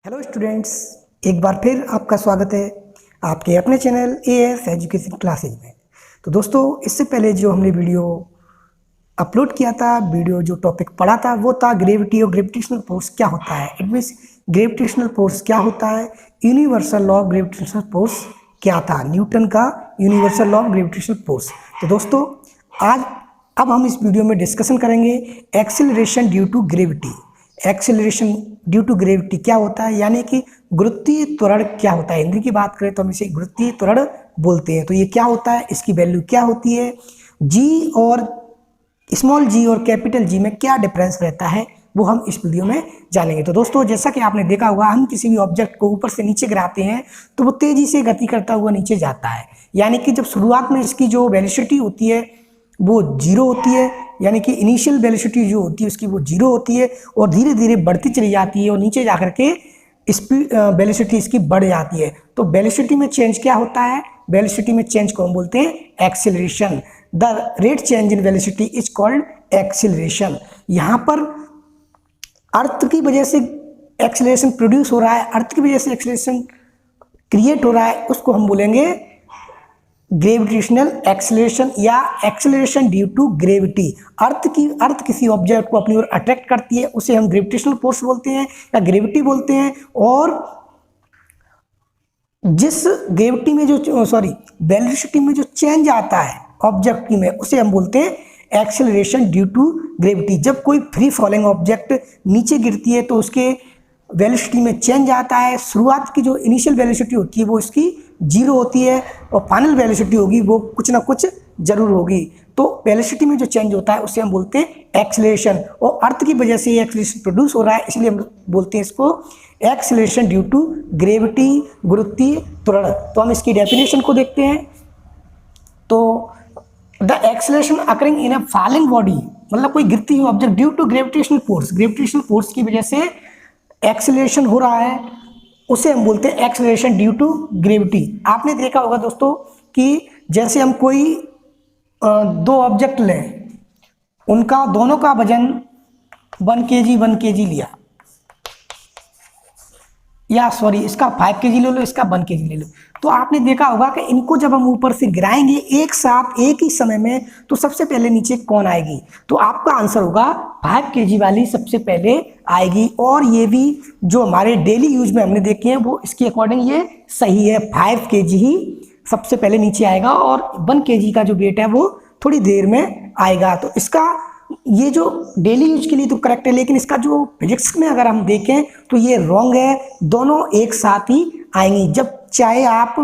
Hello students, एक बार फिर आपका स्वागत है आपके अपने चैनल एएस एजुकेशन क्लासेज में। तो दोस्तों, इससे पहले जो हमने वीडियो अपलोड किया था, वीडियो जो टॉपिक पढ़ा था वो था ग्रेविटी और ग्रेविटेशनल फोर्स क्या होता है। इट मीन्स ग्रेविटेशनल फोर्स क्या होता है, universal law of gravitational force क्या था, न्यूटन का universal law of gravitational force. तो दोस्तों, अब हम इस वीडियो में डिस्कशन करेंगे acceleration due to gravity. Acceleration due to gravity क्या होता है, यानी कि गुरुत्वीय त्वरण क्या होता है। हिंदी की बात करें तो हम इसे गुरुत्वीय त्वरण बोलते हैं। तो ये क्या होता है, इसकी वैल्यू क्या होती है, जी और स्मॉल जी और कैपिटल जी में क्या डिफरेंस रहता है, वो हम इस वीडियो में जानेंगे। तो दोस्तों, जैसा कि आपने देखा होगा, हम किसी भी ऑब्जेक्ट को ऊपर से नीचे गिराते हैं तो वो तेजी से गति करता हुआ नीचे जाता है। यानी कि जब शुरुआत में इसकी जो वेलोसिटी होती है वो जीरो होती है, यानी कि इनिशियल वेलोसिटी जो होती है उसकी वो जीरो होती है और धीरे धीरे बढ़ती चली जाती है और नीचे जाकर के स्पीड वेलोसिटी इसकी बढ़ जाती है। तो वेलोसिटी में चेंज क्या होता है, वेलोसिटी में चेंज को हम बोलते हैं acceleration. The rate change in velocity is called acceleration. यहाँ पर अर्थ की वजह से एक्सेलरेशन प्रोड्यूस हो रहा है, अर्थ की वजह से एक्सेलरेशन क्रिएट हो रहा है, उसको हम बोलेंगे ग्रेविटेशनल एक्सेलरेशन या एक्सेलरेशन ड्यू टू ग्रेविटी। अर्थ किसी ऑब्जेक्ट को अपनी ओर अट्रैक्ट करती है, उसे हम ग्रेविटेशनल फोर्स बोलते हैं या ग्रेविटी बोलते हैं। और जिस ग्रेविटी में वेलोसिटी में जो चेंज आता है ऑब्जेक्ट की में, उसे हम बोलते हैं एक्सेलरेशन ड्यू टू ग्रेविटी। जब कोई फ्री फॉलिंग ऑब्जेक्ट नीचे गिरती है तो उसके वेलोसिटी में चेंज आता है। शुरुआत की जो इनिशियल वेलोसिटी होती है वो इसकी जीरो होती है और फाइनल वेलोसिटी होगी वो कुछ ना कुछ जरूर होगी। तो वेलोसिटी में जो चेंज होता है उसे हम बोलते हैं एक्सेलरेशन, और अर्थ की वजह से ये एक्सेलरेशन प्रोड्यूस हो रहा है, इसलिए हम बोलते हैं इसको एक्सेलरेशन ड्यू टू ग्रेविटी, गुरुत्वीय त्वरण। तो हम इसकी डेफिनेशन को देखते हैं। तो the acceleration occurring in a falling body, मतलब कोई गिरती हुई object due to gravitational force, gravitational force की वजह से एक्सेलरेशन हो रहा है, उसे हम बोलते हैं एक्सेलरेशन ड्यू टू ग्रेविटी। आपने देखा होगा दोस्तों कि जैसे हम कोई दो ऑब्जेक्ट लें, उनका दोनों का वजन 1 kg लिया, या सॉरी इसका 5 kg ले लो, इसका 1 kg ले लो, तो आपने देखा होगा कि इनको जब हम ऊपर से गिराएंगे एक साथ एक ही समय में तो सबसे पहले नीचे कौन आएगी, तो आपका आंसर होगा 5 kg वाली सबसे पहले आएगी। और ये भी जो हमारे डेली यूज में हमने देखे हैं वो इसके अकॉर्डिंग ये सही है, 5 kg ही सबसे पहले नीचे आएगा और 1 kg का जो वेट है वो थोड़ी देर में आएगा। तो इसका ये जो डेली यूज के लिए तो करेक्ट है, लेकिन इसका जो फिजिक्स में अगर हम देखें तो ये रॉन्ग है, दोनों एक साथ ही आएंगी। जब चाहे आप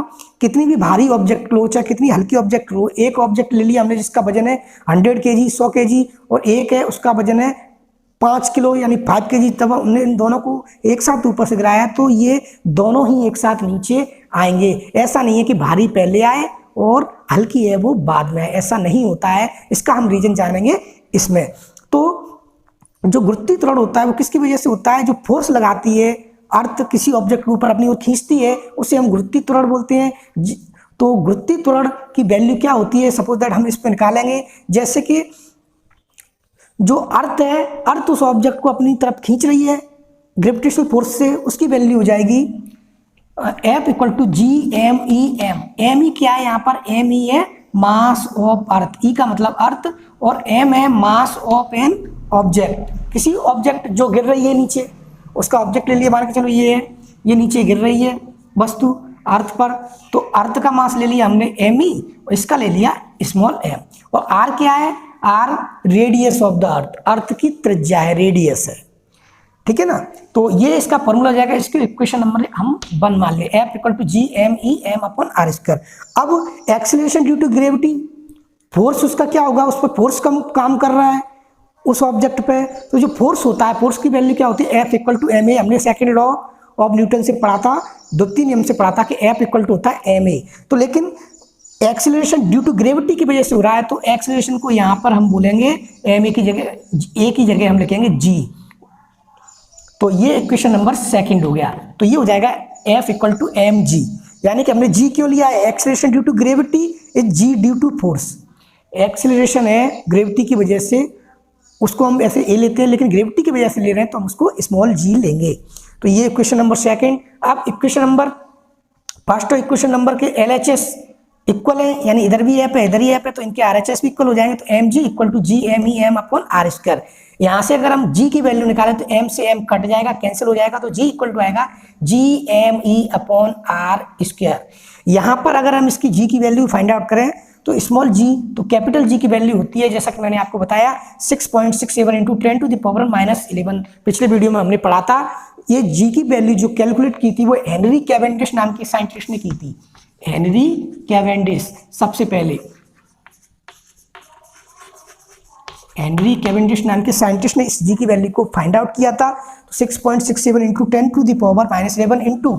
कितनी भी भारी ऑब्जेक्ट लो चाहे कितनी हल्की ऑब्जेक्ट लो, एक ऑब्जेक्ट ले लिया हमने जिसका वजन है 100 kg 100 kg और एक है उसका वजन है 5 किलो यानी 5 kg, तब हमने इन दोनों को एक साथ ऊपर से गिराया तो ये दोनों ही एक साथ नीचे आएंगे। ऐसा नहीं है कि भारी पहले आए और हल्की है वो बाद में आए, ऐसा नहीं होता है। इसका हम रीजन जानेंगे इसमें। तो जो गुरुत्वीय त्वरण होता है वो किसकी वजह से होता है, जो फोर्स लगाती है अर्थ किसी ऑब्जेक्ट के ऊपर अपनी ओर खींचती है उसे हम गुरुत्वीय त्वरण बोलते हैं। तो गुरुत्वीय त्वरण की वैल्यू क्या होती है, सपोज दैट हम इस पर निकालेंगे, जैसे कि जो अर्थ है, अर्थ उस ऑब्जेक्ट को अपनी तरफ खींच रही है ग्रेविटेशनल फोर्स से, उसकी वैल्यू हो जाएगी F = G_m_E_m। m ई क्या है यहाँ पर, m ई है मास ऑफ अर्थ, ई का मतलब अर्थ और m है मास ऑफ एन ऑब्जेक्ट। किसी ऑब्जेक्ट जो गिर रही है नीचे, उसका ऑब्जेक्ट ले लिया, मान के चलो ये है, ये नीचे गिर रही है वस्तु अर्थ पर, तो अर्थ का मास ले लिया हमने m ई और इसका ले लिया स्मॉल m। और r क्या है, r radius of the earth, earth की त्रिज्या है, रेडियस है, ठीक है ना। तो ये इसका फॉर्मूला जाएगा, इसके इक्वेशन नंबर हम 1 मान ले, F = G_m_E_m/r²। अब acceleration due to gravity, force उसका क्या होगा, उस पर फोर्स कम काम कर रहा है उस ऑब्जेक्ट पे, तो जो फोर्स होता है फोर्स की वैल्यू क्या होती है, F = ma। हमने सेकेंड लॉ ऑफ न्यूटन से पढ़ा था, द्वितीय नियम से पढ़ा था कि F = होता है ma। तो लेकिन एक्सेलरेशन ड्यू टू ग्रेविटी की वजह से हो रहा है, तो एक्सेलरेशन को यहाँ पर हम बोलेंगे ma की जगह, a की जगह हम लिखेंगे g। तो ये इक्वेशन नंबर 2 हो गया। तो ये हो जाएगा F = mg, यानी कि हमने g क्यों लिया है, acceleration due to gravity is g due to force. Acceleration है ग्रेविटी की वजह से उसको हम ऐसे ए लेते हैं, लेकिन ग्रेविटी की वजह से ले रहे हैं तो हम उसको स्मॉल जी लेंगे। तो ये इक्वेशन नंबर सेकंड। अब इक्वेशन नंबर फर्स्ट और इक्वेशन नंबर के LHS इक्वल है, यानी इधर भी ऐप है इधर ही ऐप है, तो इनके RHS भी इक्वल हो जाएंगे। तो mg equal to G M E M upon R square. यहाँ से अगर हम g की वैल्यू निकालें तो m से m कट जाएगा, कैंसिल हो जाएगा, तो g इक्वल टू आएगा G M E upon R square. यहाँ पर अगर हम इसकी g की वैल्यू फाइंड आउट करें तो स्मॉल g, तो कैपिटल G की वैल्यू होती है जैसा कि मैंने आपको बताया 6.67 इंटू 10 टू द पावर -11। पिछले वीडियो में हमने पढ़ा था। ये g की वैल्यू जो कैलकुलेट की थी वो हेनरी कैवेंडिश नाम के साइंटिस्ट ने की थी। हेनरी कैवेंडिश सबसे पहले, हेनरी कैवेंडिश नाम के साइंटिस्ट ने इस g की वैल्यू को फाइंड आउट किया था। तो 6.67 into 10 to the power -11 into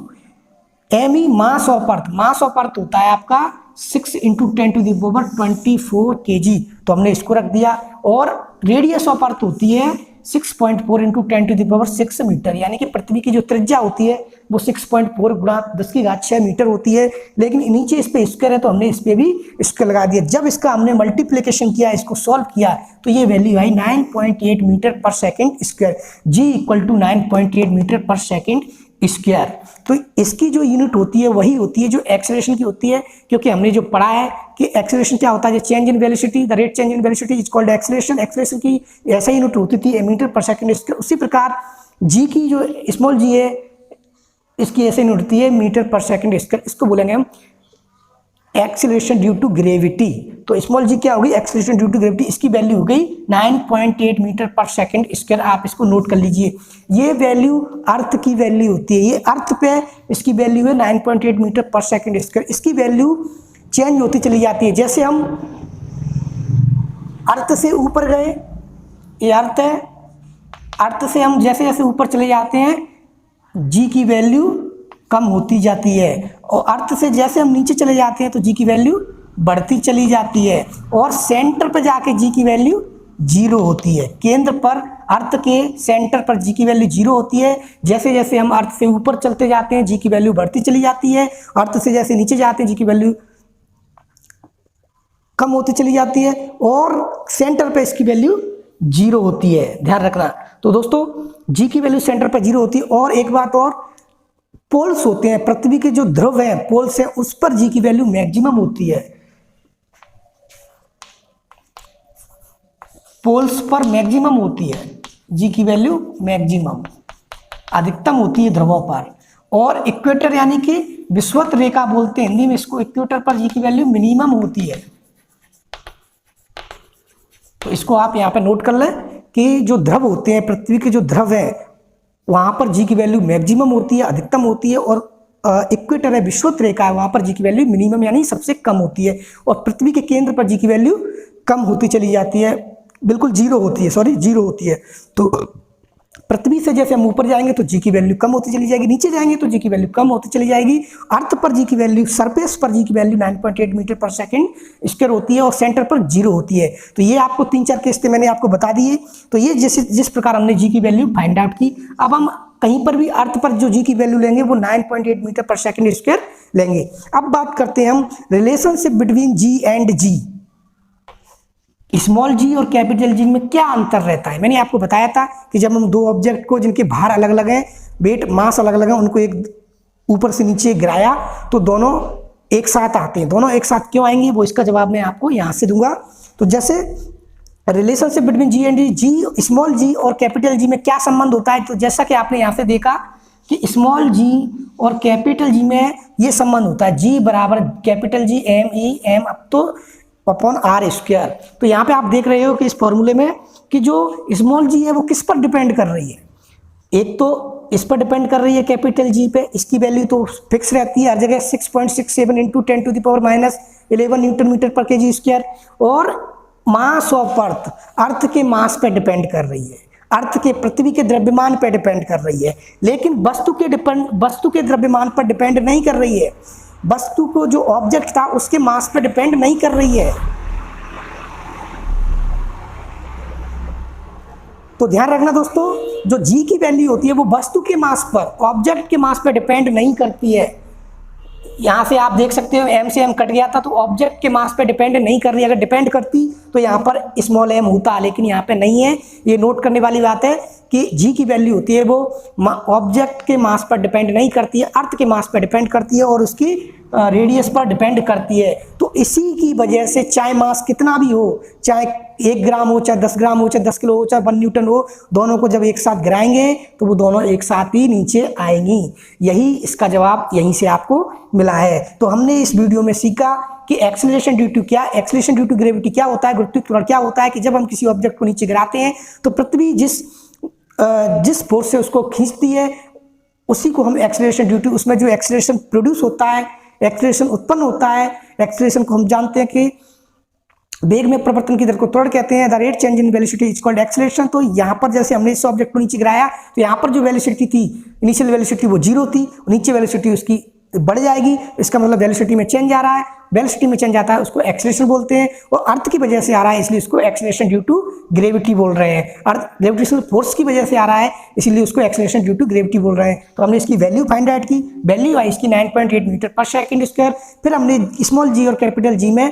M mass of earth, mass of earth होता है आपका 6 into 10 to the power 24 kg, तो हमने इसको रख दिया। और रेडियस ऑफ अर्थ होती है 6.4 into 10 to the power 6 metre, यानी कि पृथ्वी की जो त्रिज्या होती है वो 6.4 गुणा 10⁻6 मीटर होती है। लेकिन नीचे इस पे स्क्वायर है तो हमने इस पे भी स्क्वायर लगा दिया। जब इसका हमने मल्टीप्लिकेशन किया, इसको सॉल्व किया, तो ये वैल्यू आई 9.8 metre per second square. G equal to 9.8 metre per second square. तो इसकी जो यूनिट होती है वही होती है जो एक्सेलरेशन की होती है, क्योंकि हमने जो पढ़ा है कि एक्सेलरेशन क्या होता है, change in velocity, the rate change in velocity is called acceleration. Acceleration की ऐसा यूनिट होती थी मीटर पर सेकंड स्क्वायर। उसी प्रकार जी की जो स्मॉल जी है इसकी ऐसे यूनिट होती है मीटर पर सेकंड स्क्वायर। इसको बोलेंगे हम एक्सेलरेशन ड्यू टू ग्रेविटी। तो स्मॉल जी क्या होगी, एक्सेलरेशन ड्यू टू ग्रेविटी। इसकी वैल्यू हो गई 9.8 मीटर पर सेकंड स्क्वायर। आप इसको नोट कर लीजिए। ये वैल्यू अर्थ की वैल्यू होती है, ये अर्थ पे इसकी वैल्यू है 9.8 मीटर पर सेकंड स्क्वायर। इसकी वैल्यू चेंज होती चली जाती है। जैसे हम अर्थ से ऊपर गए, ये अर्थ है, अर्थ से हम जैसे जैसे ऊपर चले जाते हैं जी की वैल्यू कम होती जाती है, और अर्थ से जैसे हम नीचे चले जाते हैं तो जी की वैल्यू बढ़ती चली जाती है। और सेंटर पर जाके जी की वैल्यू 0 होती है। केंद्र पर अर्थ के सेंटर पर जी की वैल्यू 0 होती है। जैसे जैसे हम अर्थ से ऊपर चलते जाते हैं जी की वैल्यू बढ़ती चली जाती है। अर्थ से जैसे नीचे जाते हैं जी की वैल्यू कम होती चली जाती है, और सेंटर पे इसकी वैल्यू 0 होती है, ध्यान रखना। तो दोस्तों जी की वैल्यू सेंटर पर 0 होती है। और एक बात और, पोल्स होते हैं, पृथ्वी के जो ध्रुव हैं पोल्स हैं, उस पर जी की वैल्यू मैक्सिमम होती है। पोल्स पर मैक्सिमम होती है जी की वैल्यू, मैक्सिमम अधिकतम होती है ध्रुवों पर। और इक्वेटर यानी कि विषुवत रेखा बोलते हैं हिंदी में इसको, इक्वेटर पर जी की वैल्यू मिनिमम होती है। तो इसको आप यहाँ पे नोट कर लें कि जो ध्रुव होते हैं, पृथ्वी के जो ध्रुव है वहां पर जी की वैल्यू मैक्सिमम होती है, अधिकतम होती है। और इक्वेटर है, विषुवत रेखा है, वहां पर जी की वैल्यू मिनिमम यानी सबसे कम होती है। और पृथ्वी के केंद्र पर जी की वैल्यू कम होती चली जाती है, बिल्कुल 0 होती है, 0 होती है। तो पृथ्वी से जैसे हम ऊपर जाएंगे तो जी की वैल्यू कम होती चली जाएगी, नीचे जाएंगे तो जी की वैल्यू कम होती चली जाएगी। अर्थ पर जी की वैल्यू, सरफेस पर जी की वैल्यू 9.8 मीटर पर सेकंड स्क्वायर होती है, और सेंटर पर 0 होती है। तो ये आपको 3-4 केस थे मैंने आपको बता दिए। तो ये जिस प्रकार हमने जी की वैल्यू फाइंड आउट की। अब हम कहीं पर भी अर्थ पर जो जी की वैल्यू लेंगे वो 9.8 मीटर पर सेकंड स्क्वायर लेंगे। अब बात करते हैं हम relationship between G and G. Small G और कैपिटल जी में क्या अंतर रहता है। मैंने आपको बताया था कि जब हम दो ऑब्जेक्ट को जिनके भार अलग अलग हैं, वेट मास अलग अलग है, उनको एक ऊपर से नीचे गिराया तो दोनों एक साथ आते हैं। दोनों एक साथ क्यों आएंगे वो इसका जवाब मैं आपको यहाँ से दूंगा। तो जैसे relationship between G and G, small G और कैपिटल जी में क्या संबंध होता है। तो जैसा कि आपने यहाँ से देखा कि स्मॉल जी और कैपिटल जी में ये संबंध होता है, जी बराबर कैपिटल जी एम अब तो अपॉन आर स्क्वायर। तो यहाँ पे आप देख रहे हो कि इस फॉर्मूले में कि जो स्मॉल जी है वो किस पर डिपेंड कर रही है। एक तो इस पर डिपेंड कर रही है कैपिटल जी पे, इसकी वैल्यू तो फिक्स रहती है हर जगह 6.67 into 10 to the power -11 newton metre per KG square. और मास ऑफ अर्थ, अर्थ के मास पे डिपेंड कर रही है, अर्थ के पृथ्वी के द्रव्यमान पर डिपेंड कर रही है। लेकिन वस्तु के द्रव्यमान पर डिपेंड नहीं कर रही है। वस्तु को जो ऑब्जेक्ट था उसके मास पर डिपेंड नहीं कर रही है। तो ध्यान रखना दोस्तों, जो जी की वैल्यू होती है वो वस्तु के मास पर, ऑब्जेक्ट के मास पर डिपेंड नहीं करती है। यहाँ से आप देख सकते हो m से m कट गया था, तो ऑब्जेक्ट के मास पे डिपेंड नहीं कर रही। अगर डिपेंड करती तो यहाँ पर स्मॉल m होता, लेकिन यहाँ पे नहीं है। ये नोट करने वाली बात है कि g की वैल्यू होती है वो ऑब्जेक्ट के मास पर डिपेंड नहीं करती है, अर्थ के मास पर डिपेंड करती है और उसकी रेडियस पर डिपेंड करती है। तो इसी की वजह से चाहे मास कितना भी हो, चाहे 1 ग्राम हो, चाहे 10 ग्राम हो, चाहे 10 किलो हो, चाहे 1 न्यूटन हो, दोनों को जब एक साथ गिराएंगे तो वो दोनों एक साथ ही नीचे आएंगी। यही इसका जवाब यहीं से आपको मिला है। तो हमने इस वीडियो में सीखा कि एक्सेलरेशन ड्यू टू क्या, एक्सेलरेशन ड्यू टू ग्रेविटी क्या होता है, गुरुत्वाकर्षण क्या होता है, कि जब हम किसी ऑब्जेक्ट को नीचे गिराते हैं तो पृथ्वी जिस फोर्स से उसको खींचती है उसी को हम एक्सेलरेशन ड्यू टू, उसमें जो एक्सेलरेशन प्रोड्यूस होता है, एक्सेलरेशन उत्पन्न होता है, एक्सेलरेशन को हम जानते हैं कि वेग में परिवर्तन की दर को त्वरण कहते हैं। The rate change in velocity is called acceleration. तो यहाँ पर जैसे हमने इस ऑब्जेक्ट को नीचे गिराया तो यहाँ पर जो वेलोसिटी थी, इनिशियल वेलोसिटी वो 0 थी, नीचे वेलोसिटी उसकी बढ़ जाएगी। इसका मतलब वेलोसिटी में चेंज आ रहा है, वेलोसिटी में चेंज आता है उसको एक्सेलरेशन बोलते हैं, और अर्थ की वजह से आ रहा है इसलिए उसको एक्सेलरेशन ड्यू टू ग्रेविटी बोल रहे हैं। अर्थ ग्रेविटेशनल फोर्स की वजह से आ रहा है इसलिए उसको एक्सेलरेशन ड्यू टू ग्रेविटी बोल रहे हैं। तो हमने इसकी वैल्यू फाइंड आउट की, वैल्यू आई इसकी 9.8 मीटर पर सेकंड स्क्वायर। फिर हमने स्मॉल जी और कैपिटल जी में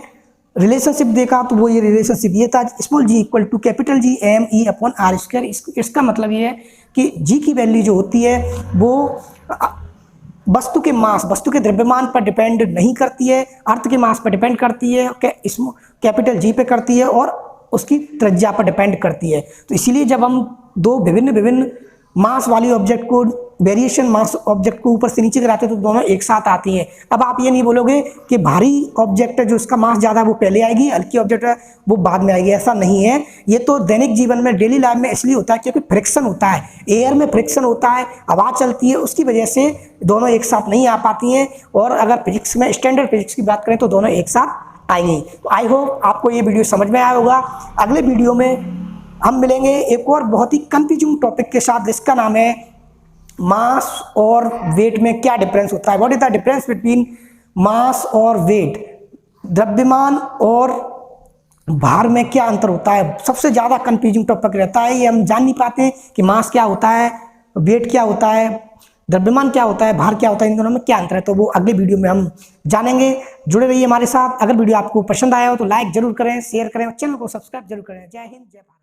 रिलेशनशिप देखा, तो वो ये रिलेशनशिप ये था, small g equal to capital G M E upon R square. इसका मतलब ये है कि जी की वैल्यू जो होती है वो वस्तु के मास, वस्तु के द्रव्यमान पर डिपेंड नहीं करती है, अर्थ के मास पर डिपेंड करती है, कैपिटल जी पे करती है और उसकी त्रिज्या पर डिपेंड करती है। तो इसीलिए जब हम दो विभिन्न मास वाली ऑब्जेक्ट को, वेरिएशन मास ऑब्जेक्ट को ऊपर से नीचे गिराते हैं तो दोनों एक साथ आती हैं। अब आप ये नहीं बोलोगे कि भारी ऑब्जेक्ट है जो उसका मास ज़्यादा वो पहले आएगी, हल्की ऑब्जेक्ट है वो बाद में आएगी, ऐसा नहीं है। ये तो दैनिक जीवन में, डेली लाइफ में इसलिए होता है क्योंकि फ्रिक्शन होता है, एयर में फ्रिक्शन होता है, हवा चलती है, उसकी वजह से दोनों एक साथ नहीं आ पाती हैं। और अगर फिजिक्स में, स्टैंडर्ड फिजिक्स की बात करें तो दोनों एक साथ आएंगी। तो आई होप आपको ये वीडियो समझ में आया होगा। अगले वीडियो में हम मिलेंगे एक और बहुत ही कंफ्यूजिंग टॉपिक के साथ, जिसका नाम है मास और वेट में क्या डिफरेंस होता है। What is the difference between mass और वेट, द्रव्यमान और भार में क्या अंतर होता है। सबसे ज़्यादा कंफ्यूजिंग टॉपिक रहता है ये, हम जान नहीं पाते कि मास क्या होता है, वेट क्या होता है, द्रव्यमान क्या होता है, भार क्या होता है, इन दोनों में क्या अंतर है। तो वो अगले वीडियो में हम जानेंगे। जुड़े रहिए हमारे साथ। अगर वीडियो आपको पसंद आया हो तो लाइक जरूर करें, शेयर करें और चैनल को सब्सक्राइब जरूर करें। जय हिंद, जय भारत।